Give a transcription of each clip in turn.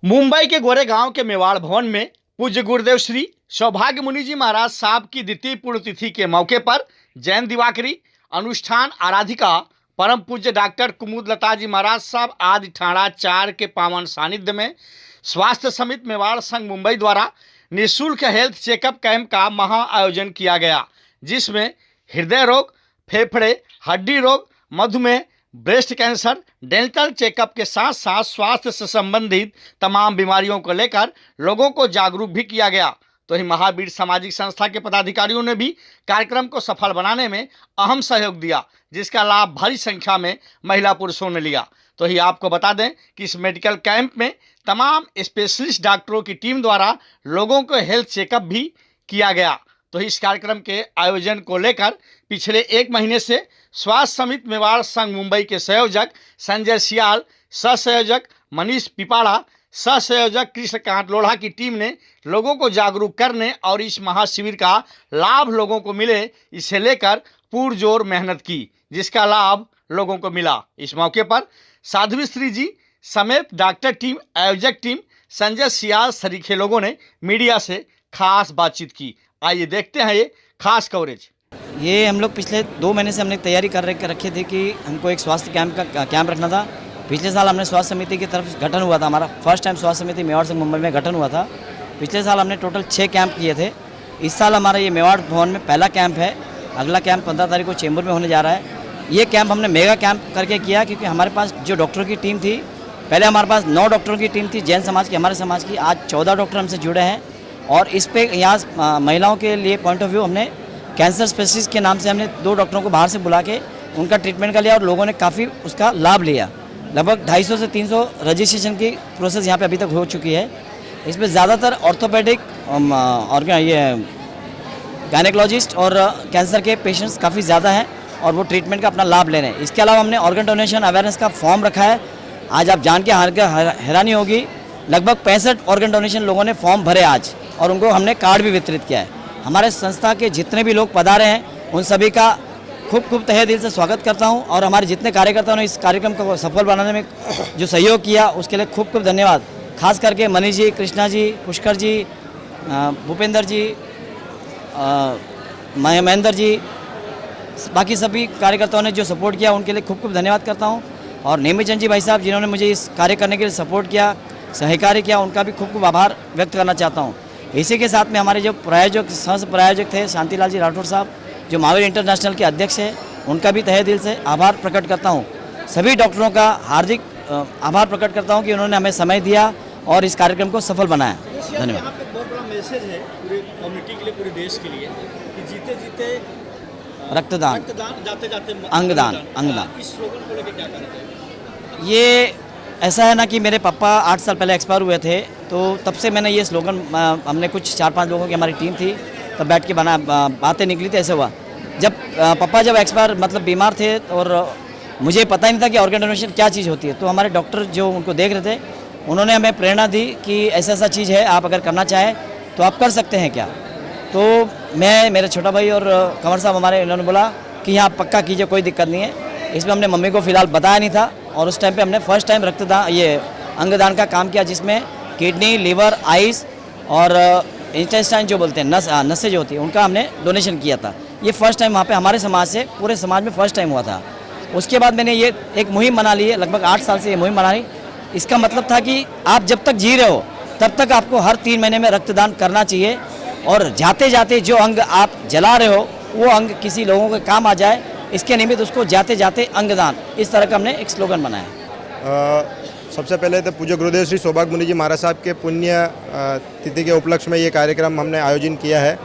मुंबई के गोरेगांव के मेवाड़ भवन में पूज्य गुरुदेव श्री सौभाग्य मुनि जी महाराज साहब की द्वितीय पुण्यतिथि के मौके पर जैन दिवाकरी अनुष्ठान आराधिका परम पूज्य डॉक्टर कुमुद लता जी महाराज साहब आदि ठाणा 4 के पावन सानिध्य में स्वास्थ्य समिति मेवाड़ संघ मुंबई द्वारा निःशुल्क हेल्थ चेकअप कैंप का महा आयोजन किया गया, जिसमें हृदय रोग, फेफड़े, हड्डी रोग, मधुमेह, ब्रेस्ट कैंसर, डेंटल चेकअप के साथ साथ स्वास्थ्य से संबंधित तमाम बीमारियों को लेकर लोगों को जागरूक भी किया गया। तो ही महावीर सामाजिक संस्था के पदाधिकारियों ने भी कार्यक्रम को सफल बनाने में अहम सहयोग दिया, जिसका लाभ भारी संख्या में महिला पुरुषों ने लिया। तो ही आपको बता दें कि इस मेडिकल कैंप में तमाम स्पेशलिस्ट डॉक्टरों की टीम द्वारा लोगों को हेल्थ चेकअप भी किया गया। तो इस कार्यक्रम के आयोजन को लेकर पिछले 1 महीने से स्वास्थ्य समिति मेवाड़ संघ मुंबई के संयोजक संजय सियाल, सह संयोजक मनीष पिपाड़ा, सह संयोजक कृष्णकांत लोढ़ा की टीम ने लोगों को जागरूक करने और इस महाशिविर का लाभ लोगों को मिले, इसे लेकर पुरजोर मेहनत की, जिसका लाभ लोगों को मिला। इस मौके पर साध्वी श्री जी समेत डॉक्टर टीम, आयोजक टीम, संजय सियाल सरीखे लोगों ने मीडिया से खास बातचीत की। आइए देखते हैं ये खास कवरेज। ये हम लोग पिछले 2 महीने से हमने तैयारी कर रखी थी कि हमको एक स्वास्थ्य कैंप रखना था। पिछले साल हमने स्वास्थ्य समिति की तरफ गठन हुआ था, हमारा फर्स्ट टाइम स्वास्थ्य समिति मेवाड़ संघ मुंबई में गठन हुआ था। पिछले साल हमने टोटल 6 कैंप किए थे। इस साल हमारा ये मेवाड़ भवन में पहला कैंप है। अगला कैंप 15 तारीख को चेंबूर में होने जा रहा है। ये कैंप हमने मेगा कैंप करके किया क्योंकि हमारे पास जो डॉक्टरों की टीम थी, पहले हमारे पास 9 डॉक्टरों की टीम थी जैन समाज की, हमारे समाज की। आज 14 डॉक्टर हमसे जुड़े हैं और इस पे यहाँ महिलाओं के लिए पॉइंट ऑफ व्यू हमने कैंसर स्पेशलिस्ट के नाम से हमने 2 डॉक्टरों को बाहर से बुला के उनका ट्रीटमेंट का लिया और लोगों ने काफ़ी उसका लाभ लिया। लगभग 250 से 300 रजिस्ट्रेशन की प्रोसेस यहाँ पे अभी तक हो चुकी है। इसमें ज़्यादातर ऑर्थोपेडिक और ये गायनेकोलॉजिस्ट और कैंसर के पेशेंट्स काफ़ी ज़्यादा हैं और वो ट्रीटमेंट का अपना लाभ ले रहे हैं। इसके अलावा हमने ऑर्गन डोनेशन अवेयरनेस का फॉर्म रखा है। आज आप जान के हैरानी होगी, लगभग 65 ऑर्गन डोनेशन लोगों ने फॉर्म भरे आज और उनको हमने कार्ड भी वितरित किया है। हमारे संस्था के जितने भी लोग पधारे हैं उन सभी का खूब तहे दिल से स्वागत करता हूं और हमारे जितने कार्यकर्ताओं ने इस कार्यक्रम को सफल बनाने में जो सहयोग किया उसके लिए खूब धन्यवाद। खास करके मनीष जी, कृष्णा जी, पुष्कर जी, भूपेंद्र जी, महेंद्र जी, बाकी सभी कार्यकर्ताओं ने जो सपोर्ट किया उनके लिए खूब धन्यवाद करता हूँ। और नेमीचंद जी भाई साहब जिन्होंने मुझे इस कार्य करने के लिए सपोर्ट किया, सहकार्य किया, उनका भी खूब आभार व्यक्त करना चाहता हूँ। इसी के साथ में हमारे जो प्रायोजक, सह प्रायोजक थे शांतिलाल जी राठौर साहब, जो महावीर इंटरनेशनल के अध्यक्ष हैं, उनका भी तहे दिल से आभार प्रकट करता हूँ। सभी डॉक्टरों का हार्दिक आभार प्रकट करता हूँ कि उन्होंने हमें समय दिया और इस कार्यक्रम को सफल बनाया। धन्यवाद। यहाँ पे बहुत बड़ा मैसेज है पूरे कम्युनिटी के लिए, पूरे देश के लिए कि जीते जीते रक्तदान, जाते जाते अंगदान। इस स्लोगन को लेकर क्या कहना चाहिए? ये ऐसा है ना कि मेरे पापा 8 साल पहले एक्सपायर हुए थे, तो तब से मैंने ये स्लोगन, हमने कुछ 4-5 लोगों की हमारी टीम थी, तब बैठ के बातें निकली थी। ऐसे हुआ जब पापा जब एक्सपायर मतलब बीमार थे और मुझे पता ही नहीं था कि ऑर्गन डोनेशन क्या चीज़ होती है, तो हमारे डॉक्टर जो उनको देख रहे थे उन्होंने हमें प्रेरणा दी कि ऐसा चीज़ है, आप अगर करना चाहें तो आप कर सकते हैं क्या। तो मैं, मेरे छोटा भाई और कंवर साहब हमारे, इन्होंने बोला कि यहाँ पक्का कीजिए, कोई दिक्कत नहीं है। इसमें हमने मम्मी को फ़िलहाल बताया नहीं था और उस टाइम पे हमने फर्स्ट टाइम रक्तदान, ये अंगदान का काम किया, जिसमें किडनी, लिवर, आइस और इंटेस्टाइन जो बोलते हैं, नसें जो होती हैं, उनका हमने डोनेशन किया था। ये फर्स्ट टाइम वहाँ पे हमारे समाज से, पूरे समाज में फर्स्ट टाइम हुआ था। उसके बाद मैंने ये एक मुहिम बना ली है, लगभग 8 साल से ये मुहिम बना ली। इसका मतलब था कि आप जब तक जी रहे हो तब तक आपको हर 3 महीने में रक्तदान करना चाहिए और जाते जाते जो अंग आप जला रहे हो वो अंग किसी लोगों के काम आ जाए, इसके निमित्त उसको जाते जाते अंगदान, इस तरह का हमने एक स्लोगन बनाया। सबसे पहले तो पूज्य गुरुदेव श्री सौभाग्य मुनि जी महाराज साहब के पुण्य तिथि के उपलक्ष्य में ये कार्यक्रम हमने आयोजन किया है।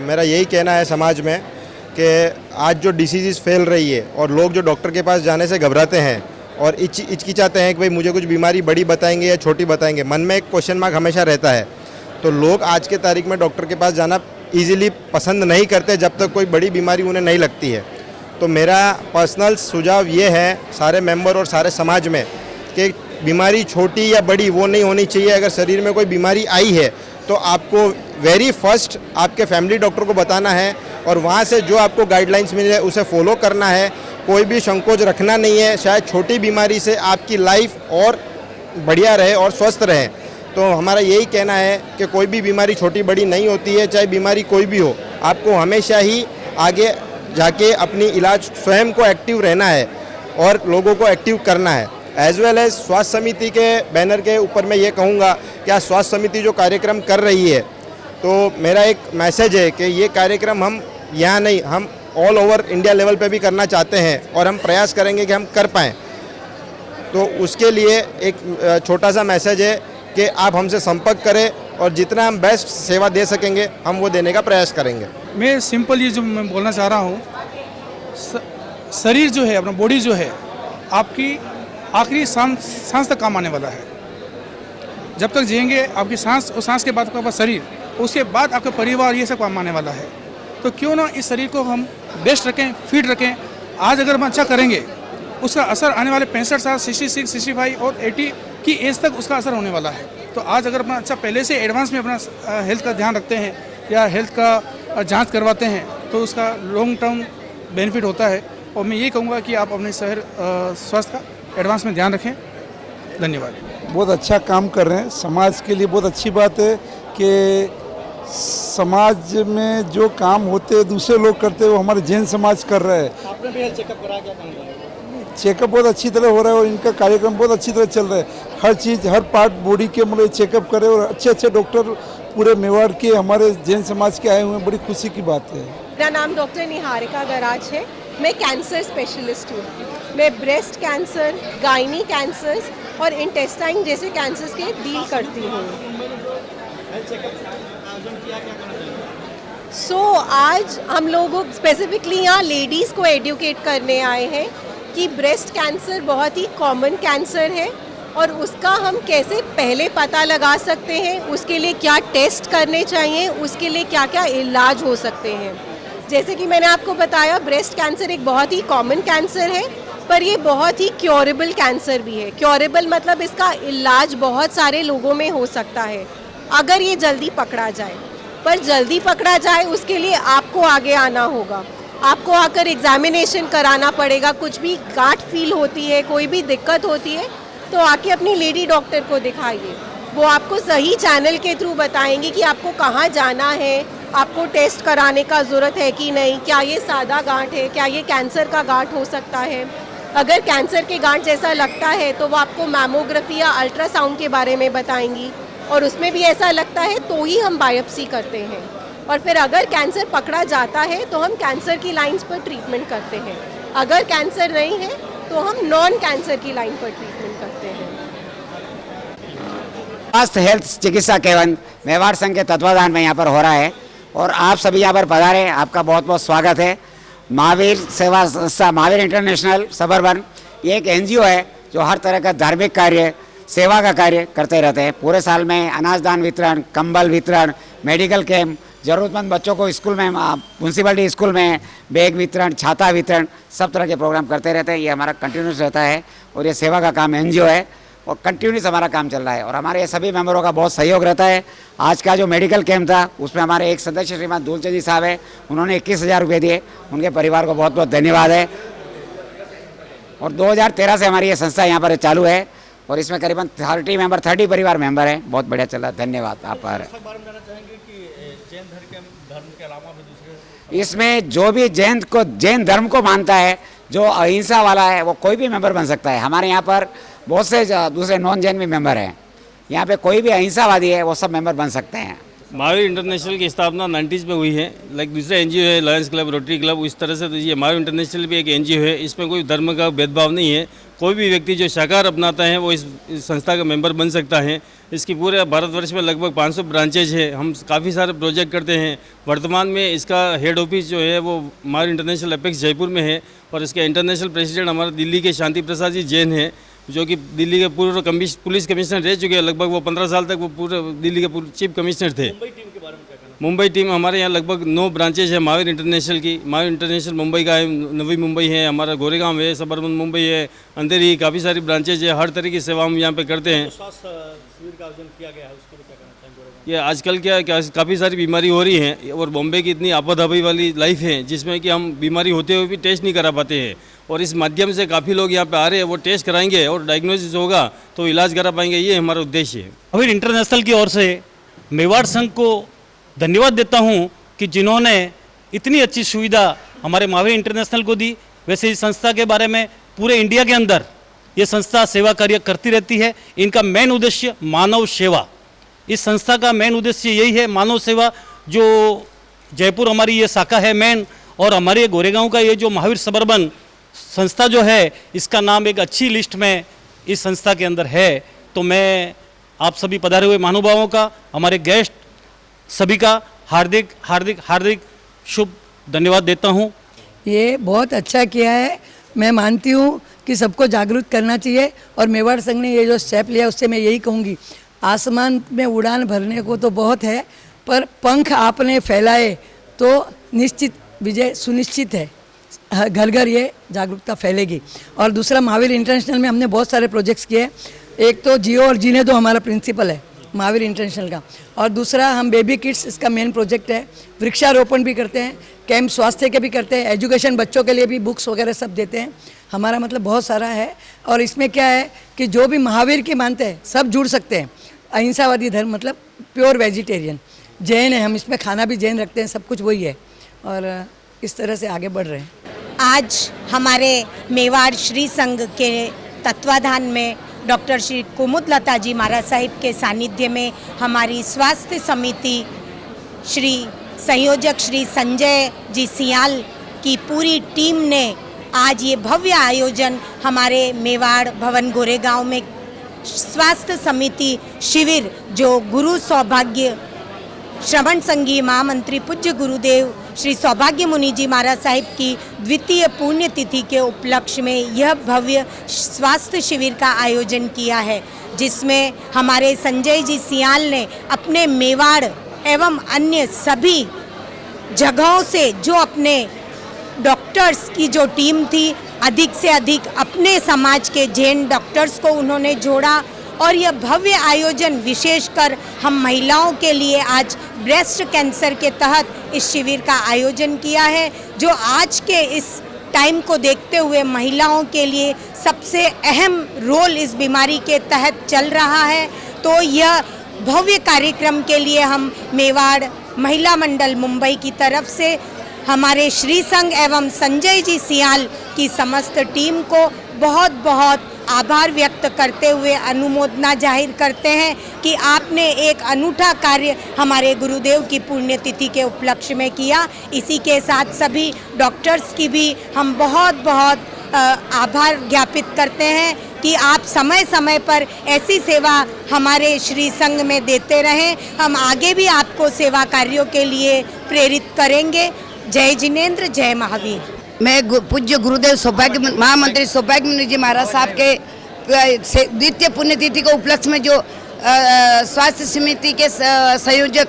मेरा यही कहना है समाज में कि आज जो डिसीज़ फैल रही है और लोग जो डॉक्टर के पास जाने से घबराते हैं और हिचकिचाते हैं कि भाई मुझे कुछ बीमारी बड़ी बताएंगे या छोटी बताएंगे, मन में एक क्वेश्चन मार्क हमेशा रहता है। तो लोग आज के तारीख में डॉक्टर के पास जाना ईजिली पसंद नहीं करते जब तक कोई बड़ी बीमारी उन्हें नहीं लगती है। तो मेरा पर्सनल सुझाव ये है सारे मेंबर और सारे समाज में कि बीमारी छोटी या बड़ी वो नहीं होनी चाहिए। अगर शरीर में कोई बीमारी आई है तो आपको वेरी फर्स्ट आपके फैमिली डॉक्टर को बताना है और वहाँ से जो आपको गाइडलाइंस मिले उसे फॉलो करना है। कोई भी संकोच रखना नहीं है। शायद छोटी बीमारी से आपकी लाइफ और बढ़िया रहे और स्वस्थ रहे। तो हमारा यही कहना है कि कोई भी बीमारी छोटी बड़ी नहीं होती है, चाहे बीमारी कोई भी हो, आपको हमेशा ही आगे जाके अपनी इलाज स्वयं को एक्टिव रहना है और लोगों को एक्टिव करना है। एज वेल एज स्वास्थ्य समिति के बैनर के ऊपर मैं ये कहूँगा कि आज स्वास्थ्य समिति जो कार्यक्रम कर रही है, तो मेरा एक मैसेज है कि ये कार्यक्रम हम यहाँ नहीं, हम ऑल ओवर इंडिया लेवल पे भी करना चाहते हैं और हम प्रयास करेंगे कि हम कर पाएँ। तो उसके लिए एक छोटा सा मैसेज है कि आप हमसे संपर्क करें और जितना हम बेस्ट सेवा दे सकेंगे हम वो देने का प्रयास करेंगे। मैं सिंपल ये जो मैं बोलना चाह रहा हूँ, शरीर जो है, अपना बॉडी जो है, आपकी आखिरी सांस तक काम आने वाला है। जब तक जिएंगे आपकी सांस और सांस के बाद आपका शरीर, उसके बाद आपका परिवार, ये सब काम आने वाला है। तो क्यों ना इस शरीर को हम बेस्ट रखें, फिट रखें। आज अगर हम अच्छा करेंगे, उसका असर आने वाले 65 साल, 66, 65 और 80 की एज तक उसका असर होने वाला है। तो आज अगर अपना अच्छा पहले से एडवांस में अपना हेल्थ का ध्यान रखते हैं या हेल्थ का जांच करवाते हैं, तो उसका लॉन्ग टर्म बेनिफिट होता है। और मैं ये कहूँगा कि आप अपने शहर स्वास्थ्य का एडवांस में ध्यान रखें। धन्यवाद। बहुत अच्छा काम कर रहे हैं, समाज के लिए बहुत अच्छी बात है कि समाज में जो काम होते दूसरे लोग करते हैं वो हमारे जैन समाज कर रहे हैं। आपने भी हेल्थ चेकअप करा क्या? चेकअप बहुत अच्छी तरह हो रहा है और इनका कार्यक्रम बहुत अच्छी तरह चल रहा है। हर चीज़, हर पार्ट बॉडी के मतलब चेकअप करे और अच्छे अच्छे डॉक्टर पूरे मेवाड़ के हमारे जैन समाज के आए हुए हैं। बड़ी खुशी की बात है। मेरा नाम डॉक्टर निहारिका गराज है। मैं कैंसर स्पेशलिस्ट हूँ। मैं ब्रेस्ट कैंसर, गायनी कैंसर्स और इंटेस्टाइन जैसे कैंसर्स के डील करती हूँ। आज हम लोग स्पेसिफिकली यहाँ लेडीज़ को एडुकेट करने आए हैं कि ब्रेस्ट कैंसर बहुत ही कॉमन कैंसर है और उसका हम कैसे पहले पता लगा सकते हैं, उसके लिए क्या टेस्ट करने चाहिए, उसके लिए क्या क्या इलाज हो सकते हैं। जैसे कि मैंने आपको बताया, ब्रेस्ट कैंसर एक बहुत ही कॉमन कैंसर है, पर ये बहुत ही क्योरेबल कैंसर भी है। क्योरेबल मतलब इसका इलाज बहुत सारे लोगों में हो सकता है अगर ये जल्दी पकड़ा जाए। पर जल्दी पकड़ा जाए उसके लिए आपको आगे आना होगा, आपको आकर एग्जामिनेशन कराना पड़ेगा। कुछ भी गांठ फील होती है, कोई भी दिक्कत होती है, तो आके अपनी लेडी डॉक्टर को दिखाइए। वो आपको सही चैनल के थ्रू बताएंगे कि आपको कहाँ जाना है, आपको टेस्ट कराने का ज़रूरत है कि नहीं, क्या ये सादा गांठ है, क्या ये कैंसर का गांठ हो सकता है। अगर कैंसर के गांठ जैसा लगता है तो वो आपको मैमोग्राफी या अल्ट्रासाउंड के बारे में बताएंगी और उसमें भी ऐसा लगता है तो ही हम बायोप्सी करते हैं। और फिर अगर कैंसर पकड़ा जाता है तो हम कैंसर की लाइंस पर ट्रीटमेंट करते हैं। अगर कैंसर नहीं है तो हम नॉन कैंसर की लाइन पर ट्रीटमेंट करते हैं। स्वास्थ्य हेल्थ चिकित्सा केंद्र मेवाड़ संघ के तत्वाधान में यहाँ पर हो रहा है और आप सभी यहाँ पर पधारे, आपका बहुत बहुत स्वागत है। महावीर सेवा संस्था, महावीर इंटरनेशनल सबर्बन, ये एक एनजीओ है जो हर तरह का धार्मिक कार्य, सेवा का कार्य करते रहते हैं। पूरे साल में अनाजदान वितरण, कंबल वितरण, मेडिकल कैंप, ज़रूरतमंद बच्चों को स्कूल में, म्यूनसिपलिटी स्कूल में बैग वितरण, छाता वितरण, सब तरह के प्रोग्राम करते रहते हैं। ये हमारा कंटिन्यूस रहता है और ये सेवा का काम एनजीओ है और कंटिन्यूस हमारा काम चल रहा है और हमारे सभी मेंबरों का बहुत सहयोग रहता है। आज का जो मेडिकल कैंप था उसमें हमारे एक सदस्य श्रीमान दूलचंद जी साहब है, उन्होंने 21,000 रुपये दिए, उनके परिवार को बहुत बहुत धन्यवाद है। और 2013 से हमारी ये संस्था यहाँ पर चालू है और इसमें करीबन 30 परिवार मेंबर हैं। बहुत बढ़िया चल रहा है, धन्यवाद। आप पर इसमें जो भी जैन धर्म को मानता है, जो अहिंसा वाला है, वो कोई भी मेंबर बन सकता है। हमारे यहाँ पर बहुत से दूसरे नॉन जैन भी मेंबर हैं। यहाँ पे कोई भी अहिंसावादी है वो सब मेंबर बन सकते हैं। महावीर इंटरनेशनल की स्थापना 90s में हुई है। लाइक दूसरे एनजीओ है, लायंस क्लब, रोटरी क्लब, इस तरह से तो ये महावीर इंटरनेशनल भी एक एनजीओ है। इसमें कोई धर्म का भेदभाव नहीं है। कोई भी व्यक्ति जो शाकाहार अपनाता है वो इस संस्था का मेंबर बन सकता है। इसकी पूरे भारतवर्ष में लगभग 500 ब्रांचेज है। हम काफ़ी सारे प्रोजेक्ट करते हैं। वर्तमान में इसका हेड ऑफिस जो है वो महावीर इंटरनेशनल अपेक्स जयपुर में है और इसके इंटरनेशनल प्रेसिडेंट हमारे दिल्ली के शांति प्रसाद जी जैन हैं, जो कि दिल्ली के पूर्व पुलिस कमिश्नर रह चुके हैं। लगभग वो 15 साल तक वो पूरे दिल्ली के चीफ कमिश्नर थे। मुंबई टीम हमारे यहाँ लगभग 9 ब्रांचेज है महावीर इंटरनेशनल की। महावीर इंटरनेशनल मुंबई का है, नवी मुंबई है, हमारा गोरेगांव है, सबरबन मुंबई है, अंधेरी, काफ़ी सारी ब्रांचेज है। हर तरह की सेवा हम यहाँ पे करते हैं। शिविर का आयोजन किया गया है, उसके लिए क्या कहना चाहेंगे? ये आजकल क्या काफ़ी सारी बीमारी हो रही हैं और बॉम्बे की इतनी आपाधापी वाली लाइफ है जिसमें कि हम बीमारी होते हुए भी टेस्ट नहीं करा पाते हैं, और इस माध्यम से काफ़ी लोग यहाँ पे आ रहे हैं, वो टेस्ट कराएंगे और डायग्नोसिस होगा तो इलाज करा पाएंगे, ये हमारा उद्देश्य है। महावीर इंटरनेशनल की ओर से मेवाड़ संघ को धन्यवाद देता हूँ कि जिन्होंने इतनी अच्छी सुविधा हमारे महावीर इंटरनेशनल को दी। वैसे इस संस्था के बारे में पूरे इंडिया के अंदर ये संस्था सेवा कार्य करती रहती है। इनका मेन उद्देश्य मानव सेवा, इस संस्था का मेन उद्देश्य यही है, मानव सेवा। जो जयपुर हमारी ये शाखा है मेन, और हमारे गोरेगांव का ये जो महावीर सबर्बन संस्था जो है, इसका नाम एक अच्छी लिस्ट में इस संस्था के अंदर है। तो मैं आप सभी पधारे हुए महानुभावों का, हमारे गेस्ट सभी का हार्दिक हार्दिक हार्दिक शुभ धन्यवाद देता हूँ। ये बहुत अच्छा किया है। मैं मानती हूँ कि सबको जागरूक करना चाहिए, और मेवाड़ संघ ने ये जो स्टेप लिया उससे मैं यही कहूँगी, आसमान में उड़ान भरने को तो बहुत है, पर पंख आपने फैलाए तो निश्चित विजय सुनिश्चित है। घर घर ये जागरूकता फैलेगी। और दूसरा, महावीर इंटरनेशनल में हमने बहुत सारे प्रोजेक्ट्स किए। एक तो जियो और जीने दो हमारा प्रिंसिपल है महावीर इंटरनेशनल का, और दूसरा हम बेबी किड्स, इसका मेन प्रोजेक्ट है। वृक्षारोपण भी करते हैं, कैंप स्वास्थ्य के भी करते हैं, एजुकेशन बच्चों के लिए भी बुक्स वगैरह सब देते हैं। हमारा मतलब बहुत सारा है। और इसमें क्या है कि जो भी महावीर की मानते हैं सब जुड़ सकते हैं। अहिंसावादी धर्म मतलब प्योर वेजिटेरियन, जैन है, हम इसमें खाना भी जैन रखते हैं, सब कुछ वही है, और इस तरह से आगे बढ़ रहे हैं। आज हमारे मेवाड़ श्री संघ के तत्वाधान में डॉक्टर श्री कुमुदलता जी महाराज साहिब के सानिध्य में हमारी स्वास्थ्य समिति श्री संयोजक श्री संजय जी सियाल की पूरी टीम ने आज ये भव्य आयोजन हमारे मेवाड़ भवन गोरेगांव में स्वास्थ्य समिति शिविर, जो गुरु सौभाग्य श्रवण संघीय महामंत्री पूज्य गुरुदेव श्री सौभाग्य मुनि जी महाराज साहिब की द्वितीय पुण्यतिथि के उपलक्ष्य में यह भव्य स्वास्थ्य शिविर का आयोजन किया है, जिसमें हमारे संजय जी सियाल ने अपने मेवाड़ एवं अन्य सभी जगहों से जो अपने डॉक्टर्स की जो टीम थी, अधिक से अधिक अपने समाज के जैन डॉक्टर्स को उन्होंने जोड़ा। और यह भव्य आयोजन विशेषकर हम महिलाओं के लिए आज ब्रेस्ट कैंसर के तहत इस शिविर का आयोजन किया है, जो आज के इस टाइम को देखते हुए महिलाओं के लिए सबसे अहम रोल इस बीमारी के तहत चल रहा है। तो यह भव्य कार्यक्रम के लिए हम मेवाड़ महिला मंडल मुंबई की तरफ से हमारे श्री संघ एवं संजय जी सियाल की समस्त टीम को बहुत बहुत आभार व्यक्त करते हुए अनुमोदना जाहिर करते हैं कि आपने एक अनूठा कार्य हमारे गुरुदेव की पुण्यतिथि के उपलक्ष्य में किया। इसी के साथ सभी डॉक्टर्स की भी हम बहुत बहुत आभार ज्ञापित करते हैं कि आप समय समय पर ऐसी सेवा हमारे श्री संघ में देते रहें। हम आगे भी आपको सेवा कार्यों के लिए प्रेरित करेंगे। जय जिनेंद्र, जय महावीर। मैं पूज्य गुरुदेव सौभाग्य महामंत्री सौभाग्य मुनि जी महाराज साहब के द्वितीय पुण्यतिथि को उपलक्ष्य में जो स्वास्थ्य समिति के संयोजक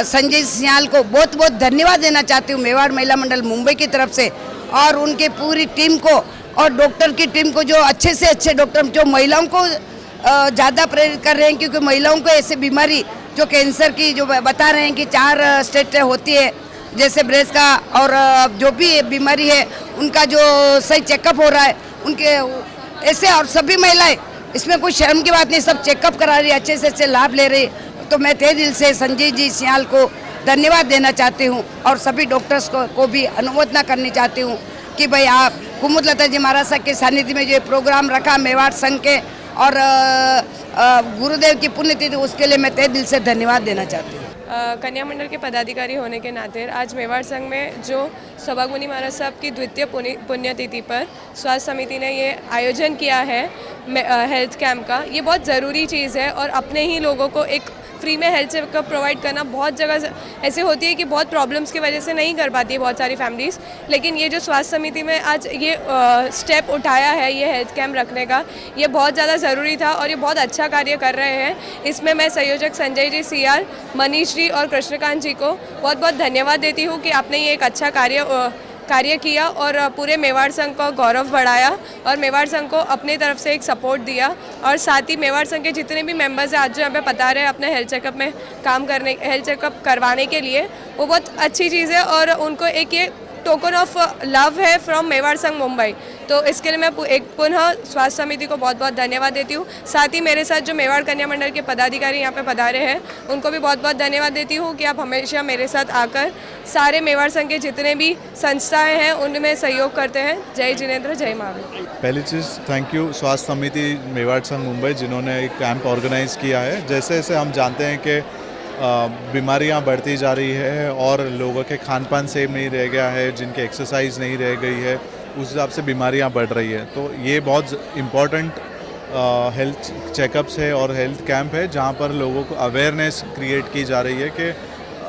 संजय सियाल को बहुत बहुत धन्यवाद देना चाहती हूँ मेवाड़ महिला मंडल मुंबई की तरफ से, और उनके पूरी टीम को और डॉक्टर की टीम को, जो अच्छे से अच्छे डॉक्टर जो महिलाओं को ज़्यादा प्रेरित कर रहे हैं, क्योंकि महिलाओं को ऐसी बीमारी जो कैंसर की जो बता रहे हैं कि 4 स्टेज होती है, जैसे ब्रेस्ट का और जो भी बीमारी है उनका जो सही चेकअप हो रहा है उनके ऐसे, और सभी महिलाएं इसमें कोई शर्म की बात नहीं, सब चेकअप करा रही है, अच्छे से अच्छे लाभ ले रही है। तो मैं तहे दिल से संजय जी सियाल को धन्यवाद देना चाहती हूँ, और सभी डॉक्टर्स को भी अनुमोदना करनी चाहती हूँ कि भाई आप कुमुदलता जी महाराज साहब के सानिध्य में जो प्रोग्राम रखा मेवाड़ संघ के और गुरुदेव की पुण्यतिथि, उसके लिए मैं तहे दिल से धन्यवाद देना चाहती हूँ। कन्या मंडल के पदाधिकारी होने के नाते आज मेवाड़ संघ में जो सौभाग्य मुनि महाराज साहब की द्वितीय पुण्यतिथि पर स्वास्थ्य समिति ने ये आयोजन किया है हेल्थ कैंप का, ये बहुत ज़रूरी चीज़ है। और अपने ही लोगों को एक फ्री में हेल्थ चेकअप प्रोवाइड करना, बहुत जगह ऐसे होती है कि बहुत प्रॉब्लम्स की वजह से नहीं कर पाती है बहुत सारी फैमिलीज़, लेकिन ये जो स्वास्थ्य समिति में आज ये स्टेप उठाया है ये हेल्थ कैंप रखने का, ये बहुत ज़्यादा ज़रूरी था और ये बहुत अच्छा कार्य कर रहे हैं। इसमें मैं संयोजक संजय जी सियाल, मनीष जी और कृष्णकांत जी को बहुत बहुत धन्यवाद देती हूँ कि आपने ये एक अच्छा कार्य कार्य किया और पूरे मेवाड़ संघ का गौरव बढ़ाया और मेवाड़ संघ को अपनी तरफ से एक सपोर्ट दिया। और साथ ही मेवाड़ संघ के जितने भी मेंबर्स हैं आज जो यहाँ पे बता रहे हैं अपने हेल्थ चेकअप में हेल्थ चेकअप करवाने के लिए, वो बहुत अच्छी चीज़ है और उनको एक ये टोकन ऑफ लव है फ्रॉम मेवाड़ संघ मुंबई। तो इसके लिए मैं एक पुनः स्वास्थ्य समिति को बहुत बहुत धन्यवाद देती हूँ। साथ ही मेरे साथ जो मेवाड़ कन्या मंडल के पदाधिकारी यहाँ पे पधारे हैं उनको भी बहुत बहुत धन्यवाद देती हूँ कि आप हमेशा मेरे साथ आकर सारे मेवाड़ संघ के जितने भी संस्थाएं हैं उनमें सहयोग करते हैं। जय जिनेंद्र, जय महावीर। पहली चीज़ थैंक यू स्वास्थ्य समिति मेवाड़ संघ मुंबई जिन्होंने एक कैंप ऑर्गेनाइज़ किया है। जैसे जैसे हम जानते हैं कि बीमारियां बढ़ती जा रही है और लोगों के खान पान सेम नहीं रह गया है, जिनके एक्सरसाइज नहीं रह गई है, उस हिसाब से बीमारियां बढ़ रही है। तो ये बहुत इम्पॉर्टेंट हेल्थ चेकअप्स है और हेल्थ कैंप है जहां पर लोगों को अवेयरनेस क्रिएट की जा रही है कि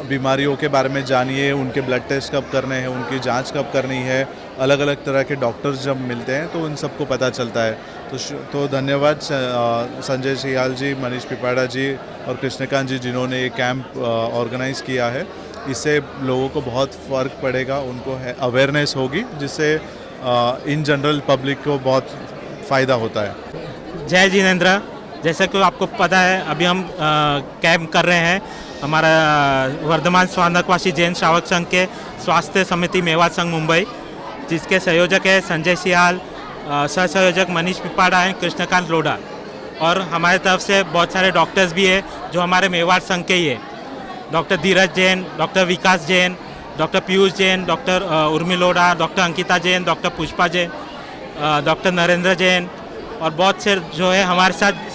बीमारियों के बारे में जानिए, उनके ब्लड टेस्ट कब करने हैं, उनकी जांच कब करनी है। अलग अलग तरह के डॉक्टर्स जब मिलते हैं तो उन सबको पता चलता है। तो धन्यवाद संजय सियाल जी, मनीष पिपाड़ा जी और कृष्णकांत जी जिन्होंने ये कैंप ऑर्गेनाइज़ किया है। इससे लोगों को बहुत फ़र्क पड़ेगा, उनको अवेयरनेस होगी, जिससे इन जनरल पब्लिक को बहुत फ़ायदा होता है। जय जिनेंद्र, जैसा कि आपको पता है अभी हम कैंप कर रहे हैं हमारा वर्धमान स्वानकवासी जैन श्रावक संघ के स्वास्थ्य समिति मेवाड़ संघ मुंबई, जिसके संयोजक है संजय सियाल, सह संयोजक मनीष पिपाड़ा हैं, कृष्णकांत लोढ़ा, और हमारे तरफ से बहुत सारे डॉक्टर्स भी हैं जो हमारे मेवाड़ संघ के ही है। Doctor Dheeraj Jain, doctor Vikas Jain, doctor Piyush Jain, doctor Urmi Lodha, doctor Ankita Jain, doctor Pushpa Jain, doctor Narendra Jain और बहुत से जो है हमारे साथ।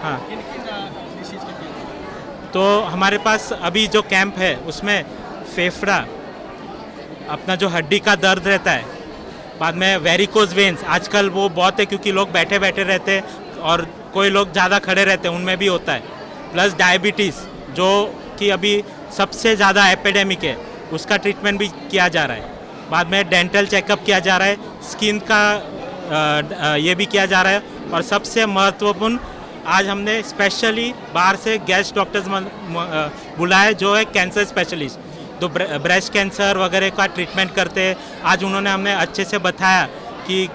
हाँ, तो हमारे पास अभी जो कैंप है उसमें फेफड़ा, अपना जो हड्डी का दर्द रहता है, बाद में वेरिकोज वेन्स, आजकल वो बहुत है क्योंकि लोग बैठे बैठे रहते हैं और कोई लोग ज़्यादा खड़े रहते हैं, उनमें भी होता है। प्लस डायबिटीज़ जो कि अभी सबसे ज़्यादा एपिडेमिक है, उसका ट्रीटमेंट भी किया जा रहा है। बाद में डेंटल चेकअप किया जा रहा है, स्किन का ये भी किया जा रहा है। और सबसे महत्वपूर्ण, आज हमने स्पेशली बाहर से गेस्ट डॉक्टर्स बुलाए जो है कैंसर स्पेशलिस्ट, तो ब्रेस्ट कैंसर वगैरह का ट्रीटमेंट करते हैं। आज उन्होंने हमें अच्छे से बताया कि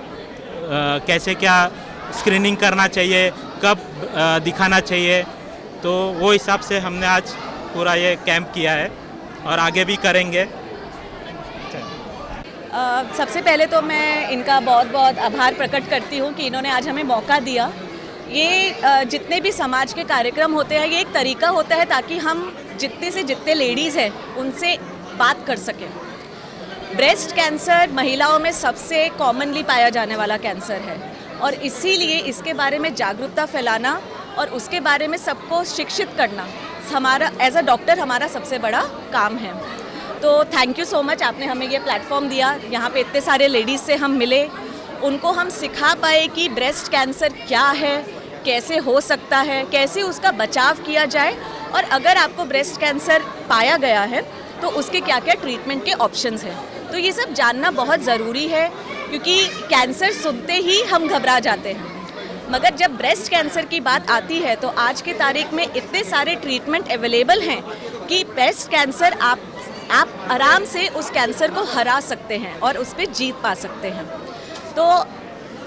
कैसे क्या स्क्रीनिंग करना चाहिए, कब दिखाना चाहिए। तो वो हिसाब से हमने आज पूरा ये कैंप किया है और आगे भी करेंगे। सबसे पहले तो मैं इनका बहुत बहुत आभार प्रकट करती हूँ कि इन्होंने आज हमें मौका दिया। ये जितने भी समाज के कार्यक्रम होते हैं, ये एक तरीका होता है ताकि हम जितने से जितने लेडीज़ हैं उनसे बात कर सकें। ब्रेस्ट कैंसर महिलाओं में सबसे कॉमनली पाया जाने वाला कैंसर है और इसीलिए इसके बारे में जागरूकता फैलाना और उसके बारे में सबको शिक्षित करना हमारा एज अ डॉक्टर हमारा सबसे बड़ा काम है। तो थैंक यू सो मच, आपने हमें ये प्लेटफॉर्म दिया। यहाँ पे इतने सारे लेडीज़ से हम मिले, उनको हम सिखा पाए कि ब्रेस्ट कैंसर क्या है, कैसे हो सकता है, कैसे उसका बचाव किया जाए और अगर आपको ब्रेस्ट कैंसर पाया गया है तो उसके क्या क्या ट्रीटमेंट के ऑप्शंस हैं। तो ये सब जानना बहुत ज़रूरी है क्योंकि कैंसर सुनते ही हम घबरा जाते हैं, मगर जब ब्रेस्ट कैंसर की बात आती है तो आज की तारीख में इतने सारे ट्रीटमेंट अवेलेबल हैं कि ब्रेस्ट कैंसर आप आराम से उस कैंसर को हरा सकते हैं और उस पर जीत पा सकते हैं। तो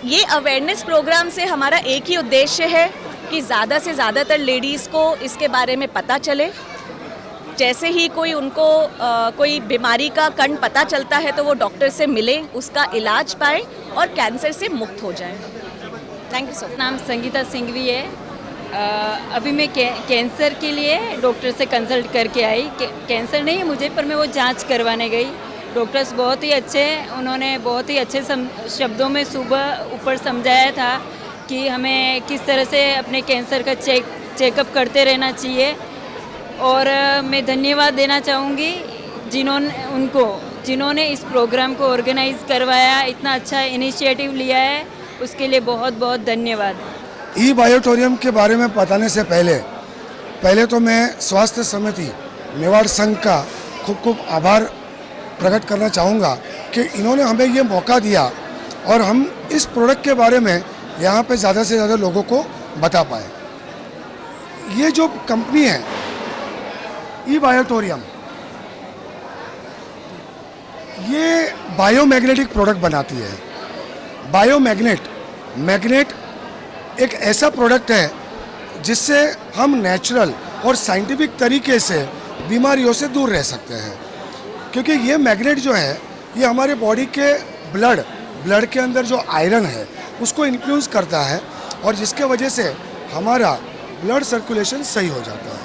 ये अवेयरनेस प्रोग्राम से हमारा एक ही उद्देश्य है कि ज़्यादा से ज़्यादातर लेडीज़ को इसके बारे में पता चले। जैसे ही कोई उनको कोई बीमारी का कण पता चलता है तो वो डॉक्टर से मिले, उसका इलाज पाए और कैंसर से मुक्त हो जाए। Thank you so much. नाम संगीता सिंघवी है। अभी मैं कैंसर के लिए डॉक्टर से कंसल्ट करके आई। कैंसर नहीं है मुझे, पर मैं वो जांच करवाने गई। डॉक्टर्स बहुत ही अच्छे हैं, उन्होंने बहुत ही अच्छे शब्दों में सुबह ऊपर समझाया था कि हमें किस तरह से अपने कैंसर का चेकअप करते रहना चाहिए। और मैं धन्यवाद देना चाहूँगी जिन्होंने इस प्रोग्राम को ऑर्गेनाइज़ करवाया, इतना अच्छा इनिशिएटिव लिया है, उसके लिए बहुत बहुत धन्यवाद। ई बायोटोरियम के बारे में बताने से पहले तो मैं स्वास्थ्य समिति मेवाड़ संघ का खूब आभार प्रकट करना चाहूँगा कि इन्होंने हमें ये मौका दिया और हम इस प्रोडक्ट के बारे में यहाँ पे ज़्यादा से ज़्यादा लोगों को बता पाए। ये जो कंपनी है ई बायोटोरियम, ये बायोमैग्नेटिक प्रोडक्ट बनाती है। मैग्नेट एक ऐसा प्रोडक्ट है जिससे हम नेचुरल और साइंटिफिक तरीके से बीमारियों से दूर रह सकते हैं, क्योंकि ये मैग्नेट जो है ये हमारे बॉडी के ब्लड के अंदर जो आयरन है उसको इन्फ्लुएंस करता है और जिसके वजह से हमारा ब्लड सर्कुलेशन सही हो जाता है।